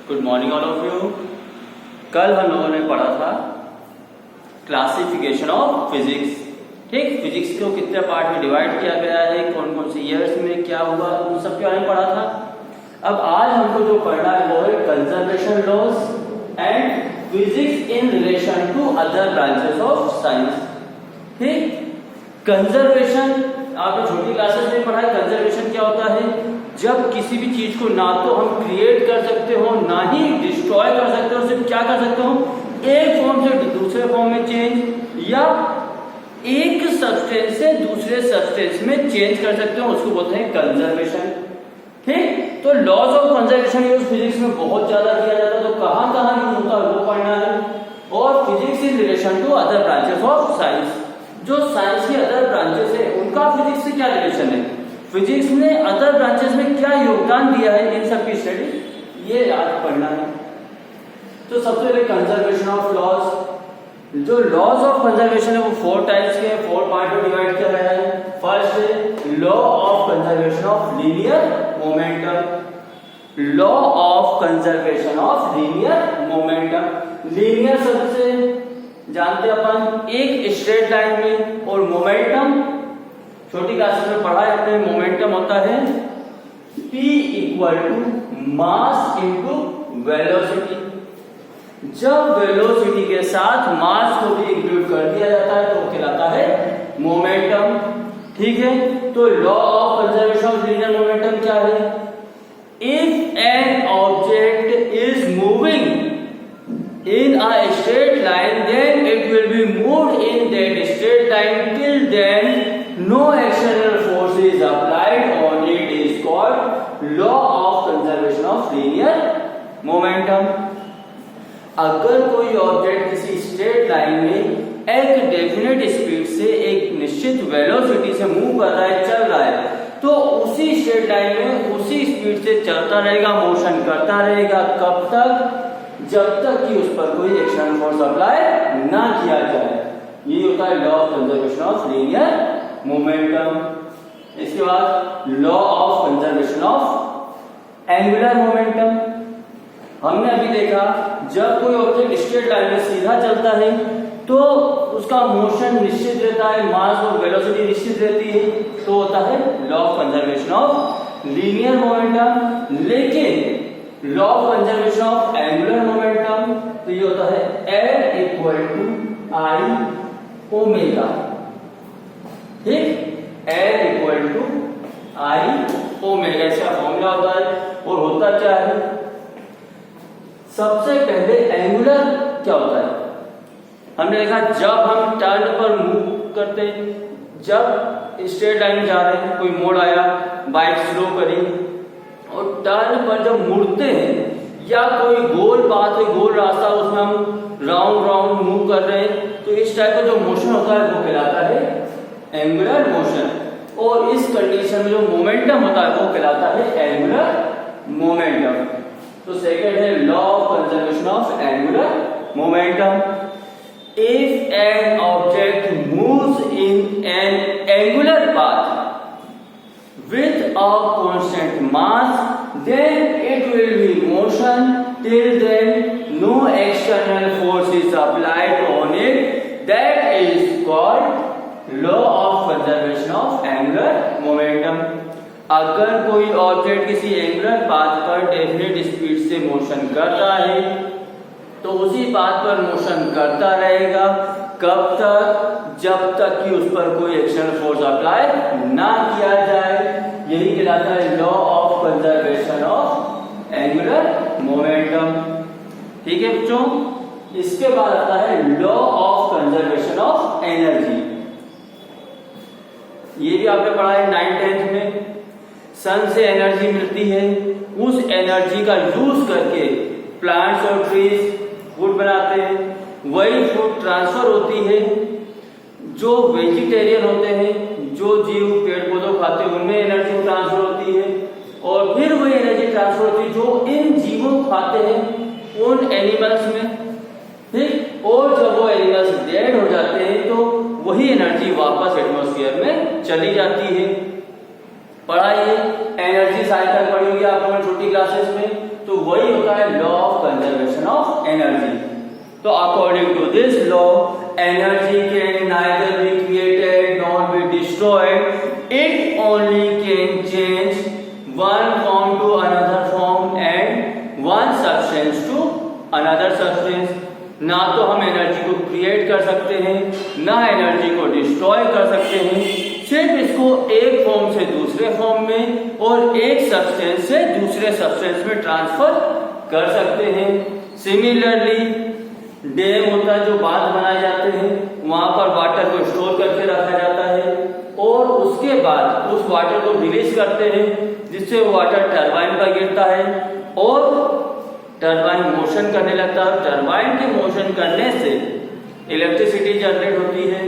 Good morning all of you. कल हम लोगों ने पढ़ा था क्लासिफिकेशन ऑफ फिजिक्स। ठीक, फिजिक्स को कितने पार्ट में डिवाइड किया गया है, कौन कौन से ईयर्स में क्या हुआ, उन सब के बारे में पढ़ा था। अब आज हमको जो पढ़ना है वो है conservation laws and physics in relation to other branches of science. ठीक, कंजर्वेशन आपने छोटी क्लासेस में पढ़ा है। कंजर्वेशन क्या होता है? जब किसी भी चीज को ना तो हम क्रिएट कर सकते हो ना ही डिस्ट्रॉय कर सकते हो, सिर्फ क्या कर सकते हो, एक फॉर्म से दूसरे फॉर्म में चेंज या एक सब्सटेंस से दूसरे सब्सटेंस में चेंज कर सकते हो, उसको बोलते हैं कंजर्वेशन। ठीक, तो laws of conservation use physics में बहुत ज्यादा किया जाता है, तो कहां कहां यूज होता है वो पढ़ना है। और physics in relation to other branches of science, जो साइंस के अदर ब्रांचेस है उनका फिजिक्स से क्या रिलेशन है, फिजिक्स ने अदर ब्रांचेस में क्या योगदान दिया है, इन सब की स्टडी ये आज पढ़ना है। तो सबसे पहले कंजर्वेशन ऑफ लॉज। जो लॉज ऑफ कंजर्वेशन है वो 4 टाइप्स के, 4 पार्ट में डिवाइड किया गया है। फर्स्ट है law of conservation of linear momentum. Law of conservation of linear momentum. Linear सबसे जानते अपन एक स्ट्रेट लाइन में, और मोमेंटम छोटी क्लास में पढ़ा है अपने, मोमेंटम होता है P equal to mass into velocity. जब वेलोसिटी के साथ मास को भी इंक्लूड कर दिया जाता है तो वो कहलाता है मोमेंटम। ठीक है, तो law of conservation of linear momentum क्या है? If an object is moving in a straight line, then it will be moved in that straight line till then no external force is applied on it is called law of conservation of linear momentum। अगर कोई object किसी straight line में एक definite speed से एक निश्चित velocity से move कर रहा है, चल रहा है, तो उसी स्ट्रेट लाइन में उसी स्पीड से चलता रहेगा, मोशन करता रहेगा। कब तक? जब तक कि उस पर कोई एक्सटर्नल फोर्स अप्लाई ना किया जाए। ये होता है law of conservation of linear momentum. इसके बाद law of conservation of angular momentum. हमने अभी देखा जब कोई ऑब्जेक्ट स्ट्रेट लाइन में सीधा चलता है तो उसका मोशन निश्चित रहता है, मास और वेलोसिटी निश्चित रहती है, तो होता है law of conservation of linear momentum. लेकिन law of conservation of angular momentum तो ये होता है L equal to I omega. ठीक, L equal to I omega इसका फॉर्मूला होता है। और होता क्या है? सबसे पहले एंगुलर क्या होता है? हमने देखा जब हम टर्न पर मूव करते, जब स्ट्रेट लाइन में जा रहे हैं, कोई मोड़ आया, बाइक स्लो करी, और टर्न पर जब मुड़ते हैं या कोई गोल पाथ है, गोल रास्ता, उसमें हम राउंड राउंड मूव कर रहे हैं, तो इस टाइप का जो मोशन होता है वो कहलाता है एंगुलर मोशन। और इस कंडीशन में जो मोमेंटम होता है वो कहलाता है एंगुलर मोमेंटम। तो सेकंड है law of conservation of angular momentum. If an object moves in an angular path with a constant mass, then it will be motion till then no external force is applied on it, that is called law of conservation of angular momentum। अगर कोई object किसी angular path पर definite speed से motion कर रहा है तो उसी पाथ पर मोशन करता रहेगा। कब तक? जब तक कि उस पर कोई एक्सटर्नल फोर्स अप्लाई ना किया जाए। यही कहलाता है law of conservation of angular momentum. ठीक है बच्चों, इसके बाद आता है law of conservation of energy. ये भी आपने पढ़ा है 9th-10th में। सन से एनर्जी मिलती है, उस एनर्जी का यूज करके प्लांट्स और ट्रीज फूड बनाते हैं, वही फूड ट्रांसफर होती है। जो वेजिटेरियन होते हैं, जो जीव पेड़ पौधों खाते हैं, उनमें एनर्जी ट्रांसफर होती है, और फिर वही एनर्जी ट्रांसफर होती है जो इन जीवों खाते हैं उन एनिमल्स में। ठीक, और जब वो एनिमल्स डेड हो जाते हैं तो वही एनर्जी वापस एटमॉस्फेयर में चली जाती है। पढ़ा ये एनर्जी साइकिल पढ़ी होगी आप लोगों ने छोटी क्लासेस में, तो वही होता है लॉ एनर्जी। तो according to this law energy can neither be created nor be destroyed, it only can change one form to another form and one substance to another substance. ना तो हम एनर्जी को क्रिएट कर सकते हैं, ना energy को डिस्ट्रॉय कर सकते हैं, सिर्फ इसको एक फॉर्म से दूसरे फॉर्म में और एक सब्सटेंस से दूसरे सब्सटेंस में ट्रांसफर कर सकते हैं। सिमिलरली डैम होता है, जो बांध बनाए जाते हैं, वहां पर वाटर को स्टोर करके रखा जाता है और उसके बाद उस वाटर को रिलीज करते हैं, जिससे वाटर टरबाइन पर गिरता है और टरबाइन मोशन करने लगता है। टरबाइन के मोशन करने से इलेक्ट्रिसिटी जनरेट होती है।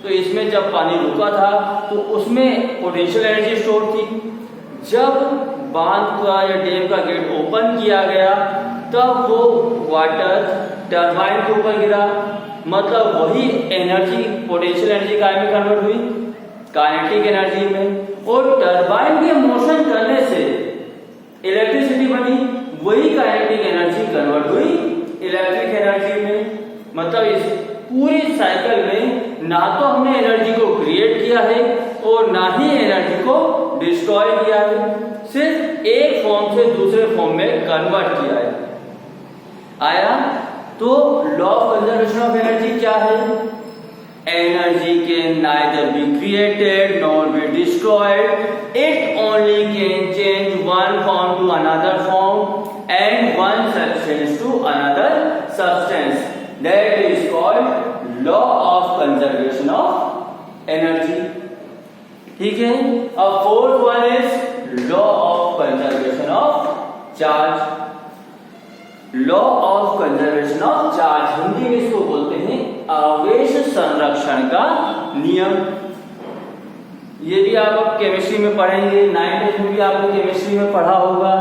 तो इसमें जब पानी रुका था तो उसमें पोटेंशियल एनर्जी स्टोर थी। जब बांध का या डैम का गेट ओपन किया गया तब वो वाटर टरबाइन के ऊपर गिरा, मतलब वही एनर्जी पोटेंशियल एनर्जी काय में कन्वर्ट हुई, काइनेटिक एनर्जी में। और टरबाइन के मोशन करने से इलेक्ट्रिसिटी बनी, वही काइनेटिक एनर्जी कन्वर्ट हुई इलेक्ट्रिक एनर्जी में। मतलब इस पूरी साइकिल में ना तो हमने एनर्जी को क्रिएट किया है और ना ही एनर्जी को डिस्ट्रॉय किया है, सिर्फ एक फॉर्म से दूसरे फॉर्म में कन्वर्ट किया है। आया? तो law of conservation of energy क्या है? Energy can neither be created nor be destroyed, it only can change one form to another form and one substance to another substance. That is called law of conservation of energy. ठीक है? अब fourth one is law of conservation of charge. Law of conservation of charge Hindi में इसको बोलते हैं आवेश संरक्षण का नियम। ये भी आप केमिस्ट्री में पढ़ेंगे, 9th में भी आपको केमिस्ट्री में पढ़ा होगा।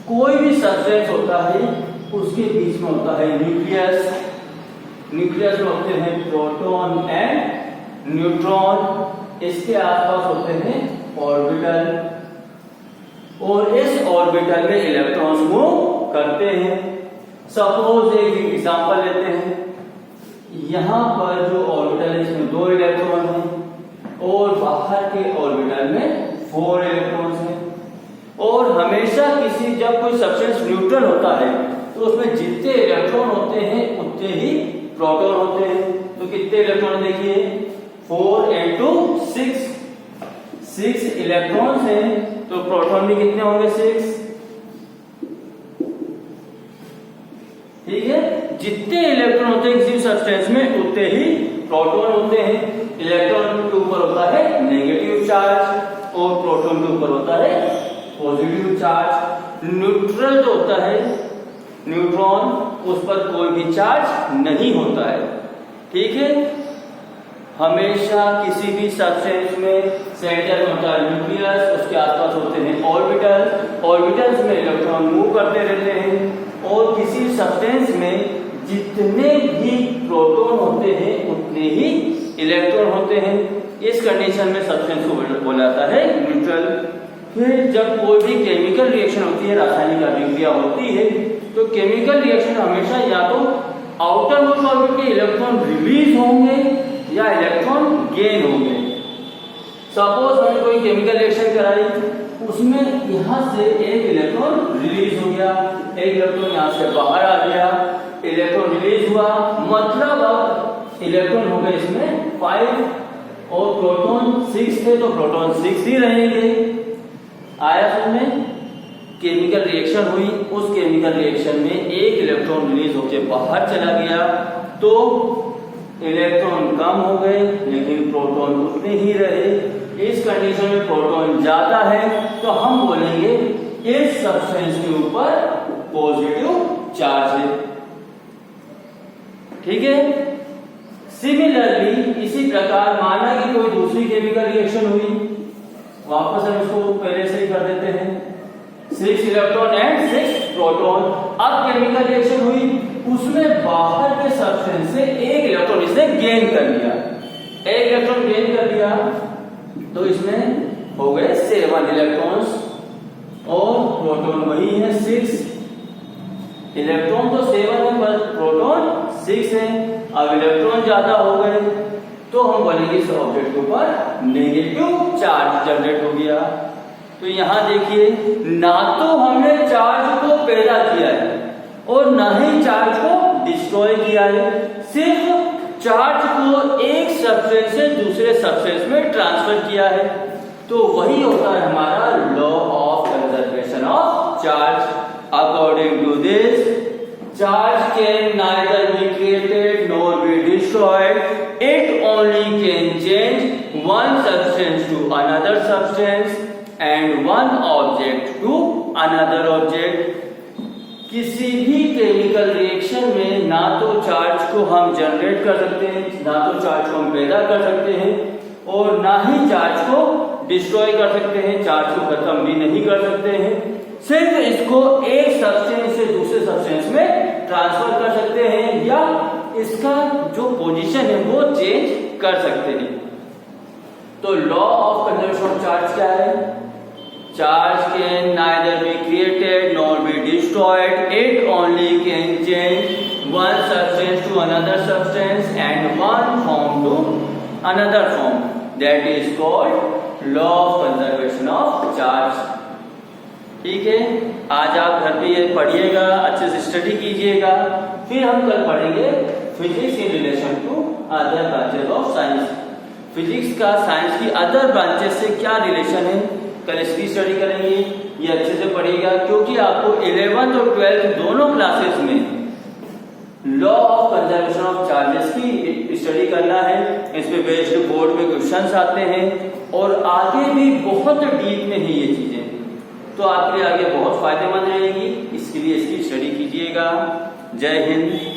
कोई भी सब्सटेंस होता है उसके बीच में होता है न्यूक्लियस। न्यूक्लियस में होते हैं प्रोटॉन एंड न्यूट्रॉन, इसके आसपास होते हैं ऑर्बिटल और इस ऑर्बिटल में इलेक्ट्रॉन्स मूव करते हैं। सपोज एक एग्जांपल लेते हैं, यहां पर जो ऑर्बिटल है इसमें 2 इलेक्ट्रॉन हैं और बाहर के ऑर्बिटल में 4 इलेक्ट्रॉन्स हैं। और हमेशा जब कोई सब्सटेंस न्यूट्रल होता है तो उसमें जितने इलेक्ट्रॉन होते हैं उतने ही प्रोटॉन होते हैं। तो कितने इलेक्ट्रॉन देखिए, 4 into 6 इलेक्ट्रॉन्स हैं, तो प्रोटॉन भी कितने होंगे, 6। ठीक है? जितने इलेक्ट्रॉन होते हैं किसी सब्सटेंस में उतने ही प्रोटॉन होते हैं। इलेक्ट्रॉन के ऊपर होता है नेगेटिव चार्ज और प्रोटॉन के ऊपर होता है पॉजिटिव चार्ज। न्यूट्रल जो होता है न्यूट्रॉन, उस पर कोई भी चार्ज नहीं होता है। ठीक है? हमेशा किसी भी सब्सटेंस में सेंटर में होता है न्यूक्लियस, उसके आसपास होते हैं ऑर्बिटल, ऑर्बिटल्स में इलेक्ट्रॉन मूव करते रहते हैं और किसी सब्सटेंस में जितने भी प्रोटॉन होते हैं उतने ही इलेक्ट्रॉन होते हैं। इस कंडीशन में सब्सटेंस को बोला जाता है न्यूट्रल। फिर जब कोई भी केमिकल रिएक्शन होती है, रासायनिक अभिक्रिया होती है, तो केमिकल रिएक्शन हमेशा या तो आउटर मोस्ट ऑर्बिट के इलेक्ट्रॉन रिलीज होंगे या इलेक्ट्रॉन गेन होंगे। सपोज हमने कोई केमिकल रिएक्शन कराई, उसमें यहां से एक इलेक्ट्रॉन रिलीज हो गया, एक इलेक्ट्रॉन यहां से बाहर आ गया, इलेक्ट्रॉन रिलीज हुआ, मतलब अब इलेक्ट्रॉन हो गए इसमें 5 और प्रोटॉन 6 थे तो प्रोटॉन 6 ही रहेंगे। आया समझ? केमिकल रिएक्शन हुई, उस केमिकल रिएक्शन में एक इलेक्ट्रॉन रिलीज होकर बाहर चला गया तो इलेक्ट्रॉन कम हो गए लेकिन प्रोटॉन उतने ही रहे। इस कंडीशन में प्रोटॉन ज्यादा है तो हम बोलेंगे इस सब्सटेंस के ऊपर पॉजिटिव चार्ज है। ठीक है? सिमिलरली इसी प्रकार माना कि कोई दूसरी केमिकल रिएक्शन हुई, वापस हम इसको पहले से ही कर देते हैं, 6 इलेक्ट्रॉन एंड 6 प्रोटॉन। अब केमिकल रिएक्शन हुई, उसमें बाहर के सब्सटेंस से एक इलेक्ट्रॉन इसने गेन कर लिया, एक इलेक्ट्रॉन गेन कर लिया तो इसमें हो गए 7 इलेक्ट्रॉन्स और प्रोटॉन वही है 6। इलेक्ट्रॉन तो 7 है पर प्रोटॉन 6 है। अब इलेक्ट्रॉन ज्यादा हो गए तो हम बोलेंगे इस ऑब्जेक्ट के ऊपर नेगेटिव चार्ज जनरेट हो गया। तो यहां देखिए, ना तो हमने चार्ज को पैदा किया है और ना ही चार्ज को डिस्ट्रॉय किया है, सिर्फ चार्ज को एक सब्सटेंस से दूसरे सब्सटेंस में ट्रांसफर किया है। तो वही होता है हमारा law of conservation of charge. According to this, charge can neither be created nor be destroyed, it only can change one substance to another substance and one object to another object. किसी भी chemical reaction में ना तो charge को हम generate कर सकते हैं, ना तो चार्ज को हम पैदा कर सकते हैं और ना ही चार्ज को डिस्ट्रॉय कर सकते हैं, चार्ज को खत्म भी नहीं कर सकते हैं। सिर्फ इसको एक सब्सटेंस से दूसरे सब्सटेंस में ट्रांसफर कर सकते हैं या इसका जो पोजीशन है वो चेंज कर सकते हैं। तो law of conservation of charge क्या है? Charge can neither be created nor be destroyed. It only can change one substance to another substance and one form to another form. That is called law of conservation of charge. ठीक है, आज आप घर पे ये पढ़िएगा, अच्छे से स्टडी कीजिएगा। फिर हम कल पढ़ेंगे physics in relation to other branches of science. Physics का साइंस की अदर ब्रांचेस से क्या रिलेशन है, कल इसकी स्टडी करेंगे। ये अच्छे से पढ़िएगा क्योंकि आपको 11th और 12th दोनों क्लासेस में law of conservation of charges की स्टडी करना है। इस पे बेस्ड बोर्ड में क्वेश्चंस आते हैं और आगे भी बहुत डीप में है ये चीजें, तो आपके लिए आगे बहुत फायदेमंद रहेगी। इसके लिए इसकी स्टडी कीजिएगा। जय हिंद।